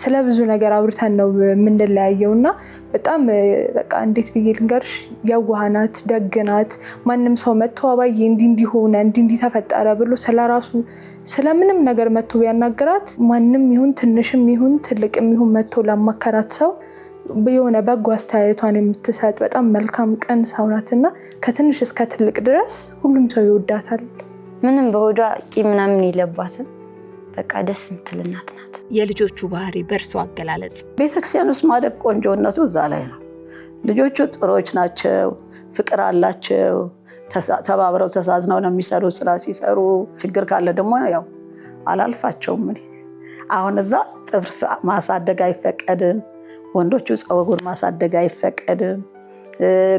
[SPEAKER 3] ስለ ብዙ ነገር አውርተን ነው የምንለያየውና በጣም በቃ እንዴት ብዬ ልንገርሽ የዋህናት ደግናት። ማንም ሰው መጥቶ አባዬ እንዲሆነ እንዲተፈጠረ ብሎ ስለራሱ ስለምንም ነገር መጥቶ ቢያናገራት ማንም ይሁን ትንሽም ይሁን ትልቅም ይሁን መጥቶ ላማከራት ሰው የሆነ በጎ አስተያየቷን የምትሰጥ በጣም መልካም ቀን ሰው ናትና ከትንሽ እስከ ትልቅ ድረስ ሁሉም ሰው ይወዳታል።
[SPEAKER 2] ምንም በሆዷ ቂም ምናምን የለባትም። በቃ ደስ የምትል እናት ናት።
[SPEAKER 4] የልጆቹ ባህሪ በእርሷ አገላለጽ
[SPEAKER 1] ቤተክርስቲያን ውስጥ ማደግ ቆንጆነቱ እዛ ላይ ነው። ልጆቹ ጥሮች ናቸው፣ ፍቅር አላቸው፣ ተባብረው ተሳዝነው ነው የሚሰሩ። ስራ ሲሰሩ ችግር ካለ ደግሞ ያው አላልፋቸውም። አሁን እዛ ጥፍር ማሳደግ አይፈቀድም፣ ወንዶቹ ፀጉር ማሳደግ አይፈቀድም።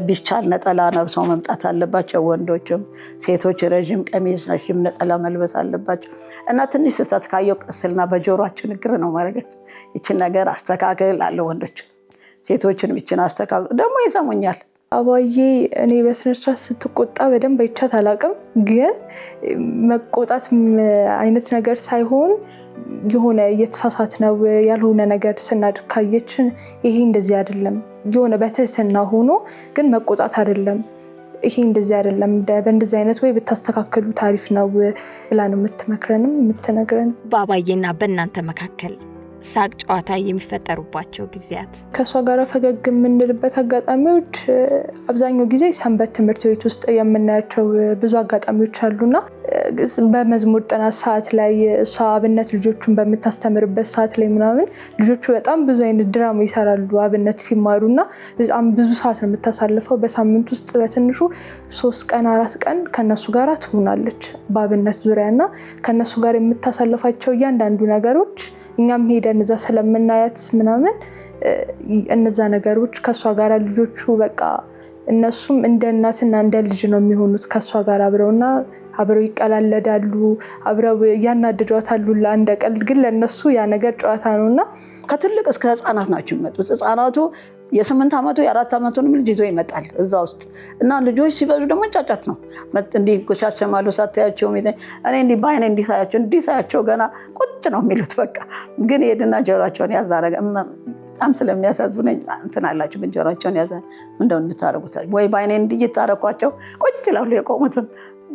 [SPEAKER 1] ቢቻል ነጠላ ለብሰው መምጣት አለባቸው ወንዶችም። ሴቶች ረዥም ቀሚስ ረዥም ነጠላ መልበስ አለባቸው። እና ትንሽ ስህተት ካየው ቀስልና በጆሮአችን እግር ነው ማድረግ። ይችን ነገር አስተካክል አለ ወንዶች። ሴቶችን ይችን አስተካክል ደግሞ ይሰሙኛል።
[SPEAKER 3] አባዬ እኔ በስነስርዓት ስትቆጣ በደንብ አይቻት አላውቅም። ግን መቆጣት አይነት ነገር ሳይሆን የሆነ እየተሳሳት ነው ያልሆነ ነገር ስናድርግ ካየችን ይሄ እንደዚህ አይደለም የሆነ በትህትና ሆኖ ግን መቆጣት አይደለም ይሄ እንደዚህ አይደለም በእንደዚህ አይነት ወይ ብታስተካክሉ ታሪፍ ነው ብላ ነው የምትመክረንም የምትነግረን።
[SPEAKER 4] በአባዬና በእናንተ መካከል ሳቅ ጨዋታ የሚፈጠሩባቸው ጊዜያት
[SPEAKER 3] ከሷ ጋር ፈገግ የምንልበት አጋጣሚዎች አብዛኛው ጊዜ ሰንበት ትምህርት ቤት ውስጥ የምናያቸው ብዙ አጋጣሚዎች አሉና በመዝሙር ጥናት ሰዓት ላይ እሷ አብነት ልጆቹን በምታስተምርበት ሰዓት ላይ ምናምን ልጆቹ በጣም ብዙ አይነት ድራማ ይሰራሉ። አብነት ሲማሩና በጣም ብዙ ሰዓት ነው የምታሳልፈው። በሳምንት ውስጥ በትንሹ 3 ቀን 4 ቀን ከነሱ ጋር ትሆናለች በአብነት ዙሪያና ከነሱ ጋር የምታሳልፋቸው እያንዳንዱ ነገሮች እኛም ሄደን እዛ ስለምናያት ምናምን እነዛ ነገሮች ከሷ ጋር ልጆቹ በቃ እነሱም እንደ እናትና እንደ ልጅ ነው የሚሆኑት ከሷ ጋር አብረው ይቀላለዳሉ፣ አብረው ያናድዷታሉ ለአንድ ቀልድ። ግን ለነሱ ያ ነገር ጨዋታ ነውና
[SPEAKER 1] ከትልቅ እስከ ህፃናት ናቸው የሚመጡት። ህፃናቱ የ8 ዓመቱ የ4 ዓመቱንም ልጅ ይዞ ይመጣል እዛ ውስጥ እና ልጆች ሲበዙ ደግሞ ጫጫት ነው። እንዲህ ጎቻቸማሉ ሳታያቸው እኔ እንዲህ በአይኔ እንዲሳያቸው ገና ቁጭ ነው የሚሉት በቃ። ግን ሄድና ጆሯቸውን ያዛረገ በጣም ስለሚያሳዝነኝ እንትን አላቸው። ግን ጆሯቸውን ያዛ እንደው እንድታረጉት ወይ በአይኔ እንዲታረኳቸው ቁጭ ላሉ የቆሙትም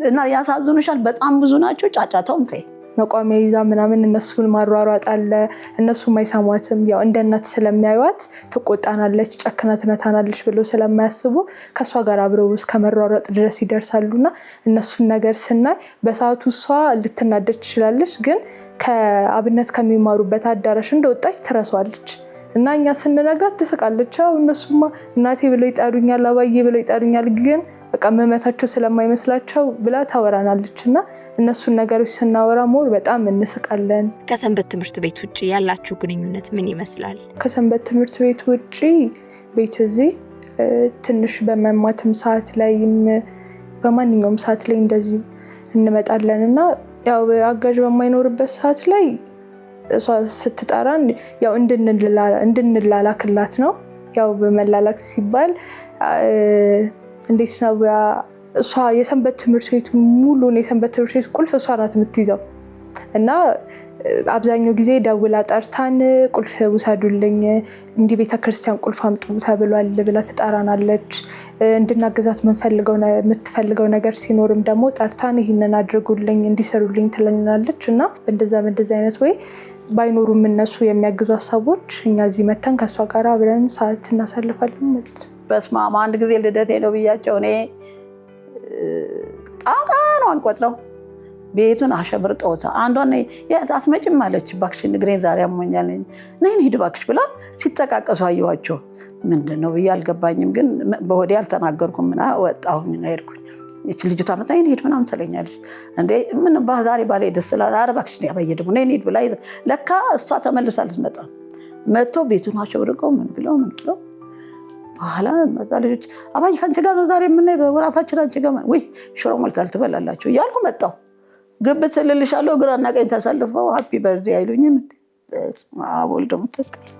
[SPEAKER 1] እና ያሳዝኑሻል። በጣም ብዙ ናቸው። ጫጫታውም ተይ
[SPEAKER 3] መቋሚያ ይዛ ምናምን እነሱን ማሯሯጥ አለ። እነሱም አይሰሟትም። ያው እንደ እናት ስለሚያዩት ትቆጣናለች፣ ጨክና ትመታናለች ብለው ስለማያስቡ ከእሷ ጋር አብረው እስከ መሯሯጥ ድረስ ይደርሳሉና እነሱን ነገር ስናይ በሰዓቱ እሷ ልትናደድ ትችላለች፣ ግን ከአብነት ከሚማሩበት አዳራሽ እንደወጣች ትረሷለች እና እኛ ስንነግራት ትስቃለች። እነሱማ እናቴ ብለው ይጠሩኛል፣ አባዬ ብለው ይጠሩኛል፣ ግን በቃ መመታቸው ስለማይመስላቸው ብላ ታወራናለች። እና እነሱን ነገሮች ስናወራ ሞር በጣም እንስቃለን።
[SPEAKER 4] ከሰንበት ትምህርት ቤት ውጭ ያላችሁ ግንኙነት ምን ይመስላል?
[SPEAKER 3] ከሰንበት ትምህርት ቤት ውጭ ቤት እዚህ ትንሽ በመማትም ሰዓት ላይም በማንኛውም ሰዓት ላይ እንደዚህ እንመጣለን እና ያው አጋዥ በማይኖርበት ሰዓት ላይ እሷ ስትጠራን ያው እንድንላላክላት ነው። ያው በመላላክ ሲባል እንዴት ነው እሷ የሰንበት ትምህርት ቤቱ ሙሉን የሰንበት ትምህርት ቤት ቁልፍ እሷ ናት የምትይዘው እና አብዛኛው ጊዜ ደውላ ጠርታን ቁልፍ ውሰዱልኝ፣ እንዲህ ቤተክርስቲያን ቁልፍ አምጡ ተብሏል ብላ ትጠራናለች። እንድናገዛት የምትፈልገው ነገር ሲኖርም ደግሞ ጠርታን ይህንን አድርጉልኝ፣ እንዲሰሩልኝ ትለናለች እና እንደዛ አይነት ወይ ባይኖሩም እነሱ የሚያግዙ ሀሳቦች እኛ እዚህ መተን ከእሷ ጋር አብረን ሰዓት እናሳልፋለን ማለት ነው።
[SPEAKER 1] በስመ አብ አንድ ጊዜ ልደቴ ነው ብያቸው እኔ ጣጣ ነው አንቆጥረው ቤቱን አሸብርቀውታ አንዷን አትመጭም አለች። እባክሽ ንግሬን ዛሬ አሞኛል ነይ እንሂድ እባክሽ ብላ ሲጠቃቀሱ አየኋቸው። ምንድን ነው ብዬ አልገባኝም፣ ግን በሆዴ አልተናገርኩም እና ወጣሁኝ እና ሄድኩኝ። ይህች ልጅቷ መጣ ነይ እንሂድ ምናምን ትለኛለች። እንዴ ምን ዛሬ ባሌ ደስ ስላት ኧረ እባክሽ ያበየ ደግሞ ነይ እንሂድ ብላ ለካ እሷ ተመልሳ ልትመጣ መጥቶ ቤቱን አሸብርቀው ምን ብለው በኋላ መጣ ልጆች አባዬ ከአንቺ ጋር ነው ዛሬ የምንሄደው እራሳችን አንቺ ጋር ወይ ሽሮ ሞልታል ትበላላችሁ እያልኩ መጣሁ። ግብት ልልሻለሁ ግራና ቀኝ ተሰልፈው ሃፒ በርዝዴይ አይሉኝም። ወልደ መንፈስ ቅዱስ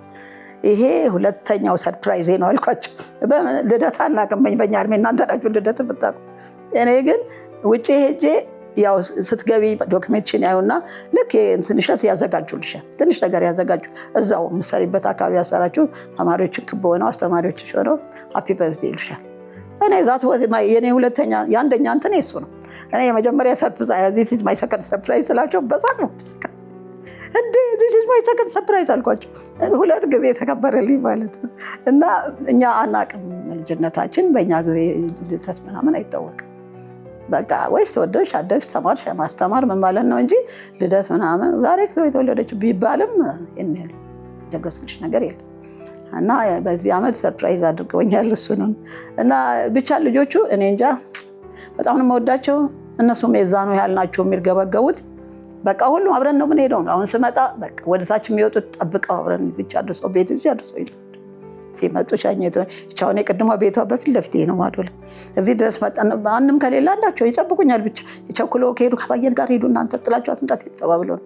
[SPEAKER 1] ይሄ ሁለተኛው ሰርፕራይዝ ነው አልኳቸው። ልደት አናውቅም በእኛ እድሜ፣ እናንተ ናችሁ ልደት ብታውቁ። እኔ ግን ውጭ ሄጄ ያው ስትገቢ ዶክሜንቴሽን ያዩና ልክ እንትን እሸት ያዘጋጁልሻል፣ ትንሽ ነገር ያዘጋጁ እዛው የምትሰሪበት አካባቢ ያሰራችሁ ተማሪዎችን ክብ ሆነው አስተማሪዎች ሆነው ሃፒ በርዝዴይ ይሉሻል። እኔ ዛት የኔ ሁለተኛ የአንደኛ እንትን እሱ ነው። እኔ የመጀመሪያ ሰርፕራይዝ ማይ ሰከንድ ሰርፕራይዝ ስላቸው በሳቅ ነው እንዴ ማይ ሰከንድ ሰርፕራይዝ አልኳቸው። ሁለት ጊዜ ተከበረልኝ ማለት ነው። እና እኛ አናቅም ልጅነታችን፣ በእኛ ጊዜ ልደት ምናምን አይታወቅም። በቃ ወይስ ተወደድሽ አደግሽ ተማርሽ ማስተማር ምን ማለት ነው እንጂ ልደት ምናምን ዛሬ የተወለደች ቢባልም ደገስልሽ ነገር የለም። እና በዚህ ዓመት ሰርፕራይዝ አድርገውኛል እሱንም። እና ብቻ ልጆቹ እኔ እንጃ በጣም ነው የምወዳቸው። እነሱም የዛኑ ያህል ናቸው የሚርገበገቡት። በቃ ሁሉም አብረን ነው የምንሄደው። አሁን ስመጣ በቃ ወደታች የሚወጡት ጠብቀው አብረን እዚህ አድርሰው ቤት እዚህ አድርሰው ይላል። ሲመጡ ሻኘቶ ቻውኔ ቅድሟ ቤቷ በፊት ለፊቴ ነው ማዶለ እዚህ ድረስ መጣን። ማንም ከሌላ አንዳቸው ይጠብቁኛል። ብቻ የቸኩሎ ከሄዱ ከባየን ጋር ሄዱ እናንተ ጥላችሁ አትምጣት ተባብሎ ነው።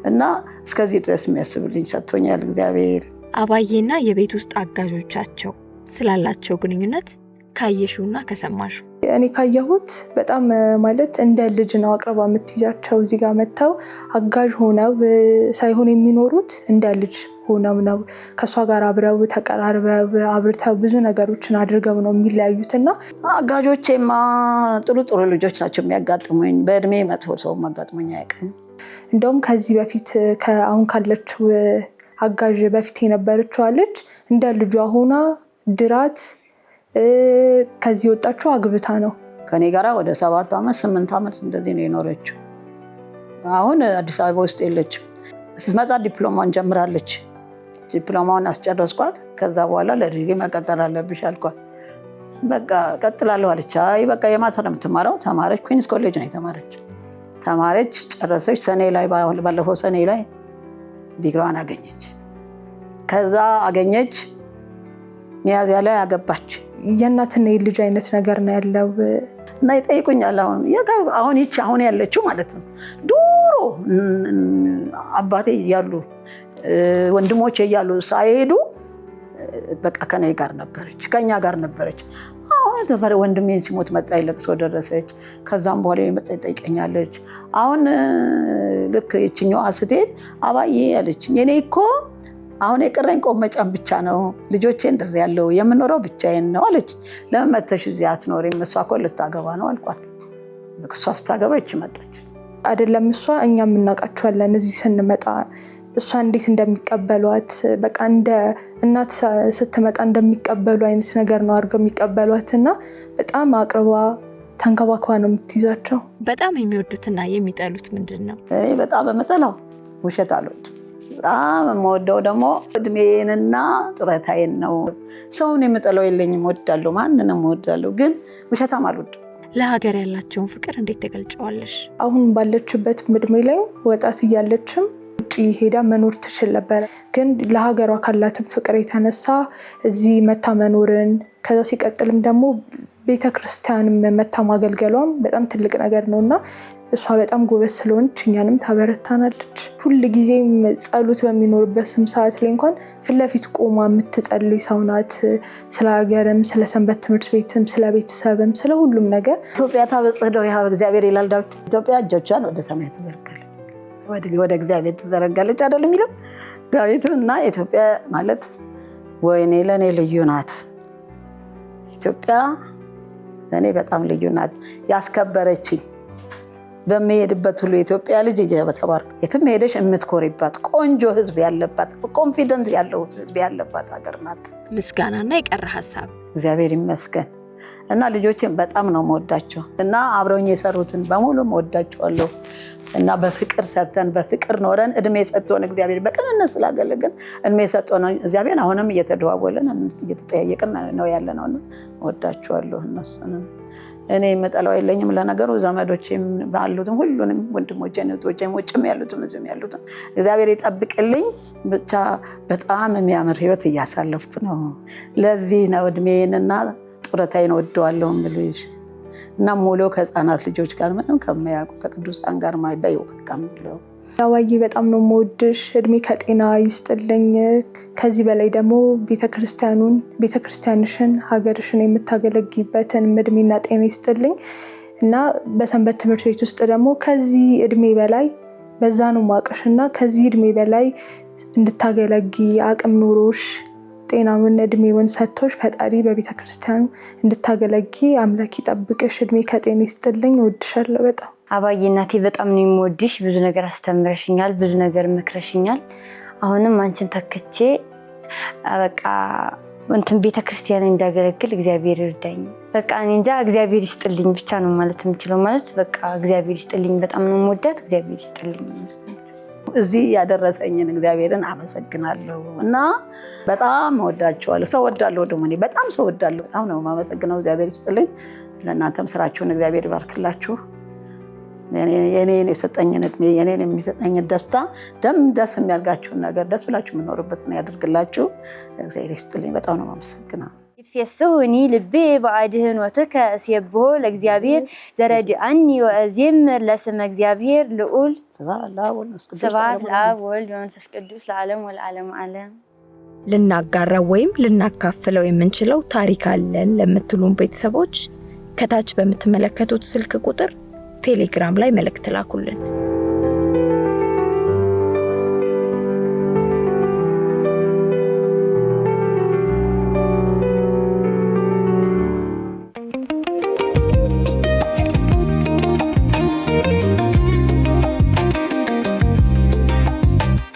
[SPEAKER 1] እና እስከዚህ ድረስ የሚያስብልኝ ሰጥቶኛል እግዚአብሔር።
[SPEAKER 4] አባዬና የቤት ውስጥ አጋዦቻቸው ስላላቸው ግንኙነት ካየሽውና ከሰማሽው?
[SPEAKER 3] እኔ ካየሁት በጣም ማለት እንደ ልጅ ነው አቅርባ የምትይዛቸው። እዚህ ጋር መጥተው አጋዥ ሆነው ሳይሆን የሚኖሩት እንደ ልጅ ሆነው ነው። ከእሷ ጋር አብረው ተቀራርበው አብርተው ብዙ ነገሮችን አድርገው ነው የሚለያዩትና
[SPEAKER 1] አጋዦቼማ ጥሩ ልጆች ናቸው የሚያጋጥሙኝ። በእድሜ መጥፎ ሰው አጋጥሞኝ አያውቅም።
[SPEAKER 3] እንደውም ከዚህ በፊት አሁን ካለችው አጋዥ በፊት የነበረችው ልጅ እንደ ልጇ ሆና ድራት ከዚህ ወጣችው አግብታ ነው።
[SPEAKER 1] ከኔ ጋራ ወደ 7 ዓመት 8 ዓመት እንደዚህ ነው የኖረችው። አሁን አዲስ አበባ ውስጥ የለችም። ስትመጣ ዲፕሎማን ጀምራለች። ዲፕሎማውን አስጨረስኳት። ከዛ በኋላ ለዲግሪ መቀጠል አለብሽ አልኳት። በቃ ቀጥላለሁ አለች። አይ በቃ የማታ ነው የምትማረው። ተማረች። ኩዊንስ ኮሌጅ ነው የተማረችው። ተማረች፣ ጨረሰች። ሰኔ ላይ ባለፈው ሰኔ ላይ ዲግሪዋን አገኘች። ከዛ አገኘች፣ ሚያዝያ ላይ አገባች።
[SPEAKER 3] የእናትና የልጅ አይነት ነገር ነው ያለው
[SPEAKER 1] እና ይጠይቁኛል። አሁን ይቺ አሁን ያለችው ማለት ነው ዱሮ አባቴ ያሉ ወንድሞቼ እያሉ ሳይሄዱ በቃ ከኔ ጋር ነበረች፣ ከኛ ጋር ነበረች። አሁን ተፈረ ወንድሜን ሲሞት መጣ ለቅሶ ደረሰች። ከዛም በኋላ መጣ ይጠይቀኛለች። አሁን ልክ እቺኛዋ ስትሄድ አባዬ ያለች እኔ እኮ አሁን የቀረኝ ቆመጫም ብቻ ነው፣ ልጆቼን ድር ያለው የምኖረው ብቻዬን ነው አለች። ለምን መጥተሽ እዚህ አትኖሪም? እሷ እኮ ልታገባ ነው አልኳት። እሷ ስታገባ ይቺ መጣች።
[SPEAKER 3] አይደለም እሷ እኛም እናውቃቸዋለን እዚህ ስንመጣ እሷ እንዴት እንደሚቀበሏት በቃ እንደ እናት ስትመጣ እንደሚቀበሉ አይነት ነገር ነው አድርገው የሚቀበሏትና በጣም አቅርባ ተንከባክባ ነው የምትይዛቸው።
[SPEAKER 4] በጣም የሚወዱትና የሚጠሉት ምንድነው?
[SPEAKER 1] እኔ በጣም የምጠላው ውሸት አልወድም። በጣም የምወደው ደግሞ እድሜንና ጡረታዬን ነው። ሰውን የምጠላው የለኝም፣ እወዳለሁ፣ ማንንም እወዳለሁ፣ ግን ውሸታም አልወድም።
[SPEAKER 4] ለሀገር ያላቸውን ፍቅር እንዴት ተገልጨዋለሽ?
[SPEAKER 3] አሁን ባለችበት እድሜ ላይ ወጣት እያለችም ውጪ ሄዳ መኖር ትችል ነበር፣ ግን ለሀገሯ ካላትም ፍቅር የተነሳ እዚህ መታ መኖርን ከዛ ሲቀጥልም ደግሞ ቤተክርስቲያንም መታ ማገልገሏም በጣም ትልቅ ነገር ነውና እሷ በጣም ጎበዝ ስለሆነች እኛንም ታበረታናለች። ሁሉ ጊዜም ጸሎት በሚኖርበት ሰዓት ላይ እንኳን ፊት ለፊት ቆማ የምትጸልይ ሰው ናት። ስለ ሀገርም፣ ስለ ሰንበት ትምህርት ቤትም፣ ስለ ቤተሰብም፣ ስለ ሁሉም ነገር።
[SPEAKER 1] ኢትዮጵያ ታበጽሕደው ይሃ እግዚአብሔር ይላል ዳዊት። ኢትዮጵያ እጆቿን ወደ ሰማይ ትዘረጋለች፣ ወደ እግዚአብሔር ትዘረጋለች አይደል የሚለው ዳዊት። እና ኢትዮጵያ ማለት ወይኔ ለኔ ልዩ ናት። ኢትዮጵያ ለኔ በጣም ልዩ ናት። ያስከበረችኝ በሚሄድበት ሁሉ ኢትዮጵያ ልጅ ተባርክ። የትም ሄደሽ የምትኮሪባት ቆንጆ ህዝብ ያለባት ኮንፊደንት ያለው ህዝብ ያለባት ሀገር ናት።
[SPEAKER 4] ምስጋናና የቀረ ሀሳብ?
[SPEAKER 1] እግዚአብሔር ይመስገን እና ልጆቼን በጣም ነው የምወዳቸው እና አብረውኝ የሰሩትን በሙሉ እወዳቸዋለሁ እና በፍቅር ሰርተን በፍቅር ኖረን እድሜ ሰጥቶን እግዚአብሔር በቅንነት ስላገለግን እድሜ ሰጥቶን እግዚአብሔር አሁንም እየተደዋወልን እየተጠያየቅን ነው ያለነው። እወዳቸዋለሁ እነሱንም። እኔ የምጠላው የለኝም። ለነገሩ ዘመዶቼም ባሉትም ሁሉንም ወንድሞቼን እህቶቼም ውጭም ያሉትም እዚህም ያሉትም እግዚአብሔር ይጠብቅልኝ። ብቻ በጣም የሚያምር ህይወት እያሳለፍኩ ነው። ለዚህ ነው እድሜንና ጡረታዬን ወደዋለሁ የምልሽ እና ሙሉ ከህፃናት ልጆች ጋር ምንም ከማያውቁ ከቅዱሳን ጋር ማይበየው በቃ ምለው።
[SPEAKER 3] አባዬ በጣም ነው የምወድሽ። እድሜ ከጤና ይስጥልኝ። ከዚህ በላይ ደግሞ ቤተክርስቲያንሽን ሀገርሽን የምታገለግይበትን እድሜና ጤና ይስጥልኝ እና በሰንበት ትምህርት ቤት ውስጥ ደግሞ ከዚህ እድሜ በላይ በዛ ነው ማቀሽና ከዚህ እድሜ በላይ እንድታገለጊ አቅም ኖሮሽ ጤናውን እድሜውን ሰጥቶሽ ፈጣሪ በቤተክርስቲያኑ እንድታገለጊ አምላክ ይጠብቅሽ። እድሜ ከጤና ይስጥልኝ። እወድሻለሁ በጣም
[SPEAKER 2] አባዬ። እናቴ በጣም ነው የምወድሽ። ብዙ ነገር አስተምረሽኛል፣ ብዙ ነገር መክረሽኛል። አሁንም አንቺን ተክቼ በቃ ቤተክርስቲያን እንዳገለግል እግዚአብሔር ይርዳኝ። በቃ እኔ እንጃ እግዚአብሔር ይስጥልኝ ብቻ ነው ማለት የምችለው። ማለት በቃ እግዚአብሔር ይስጥልኝ። በጣም ነው የምወዳት። እግዚአብሔር ይስጥልኝ።
[SPEAKER 1] እዚህ ያደረሰኝን እግዚአብሔርን አመሰግናለሁ እና በጣም ወዳቸዋለሁ። ሰው ወዳለሁ ደግሞ እኔ በጣም ሰው ወዳለሁ። በጣም ነው የማመሰግነው። እግዚአብሔር ይስጥልኝ። ለእናንተም ስራችሁን እግዚአብሔር ይባርክላችሁ። የኔን የሰጠኝን እድሜ የኔን የሚሰጠኝን ደስታ ደስ የሚያርጋችሁን ነገር ደስ ብላችሁ የምኖርበትን ያደርግላችሁ። እግዚአብሔር ይስጥልኝ። በጣም ነው የማመሰግነው።
[SPEAKER 2] ይትፈስሁኒ ልቤ በአድኅኖትከ እሴብሖ ለእግዚአብሔር ዘረድአኒ ወእዜምር ለስመ እግዚአብሔር ልዑል። ስብሐት ለአብ ወወልድ ወመንፈስ ቅዱስ ለዓለም ወለዓለመ ዓለም።
[SPEAKER 4] ልናጋራው ወይም ልናካፍለው የምንችለው ታሪክ አለን ለምትሉን ቤተሰቦች ከታች በምትመለከቱት ስልክ ቁጥር ቴሌግራም ላይ መልእክት ላኩልን።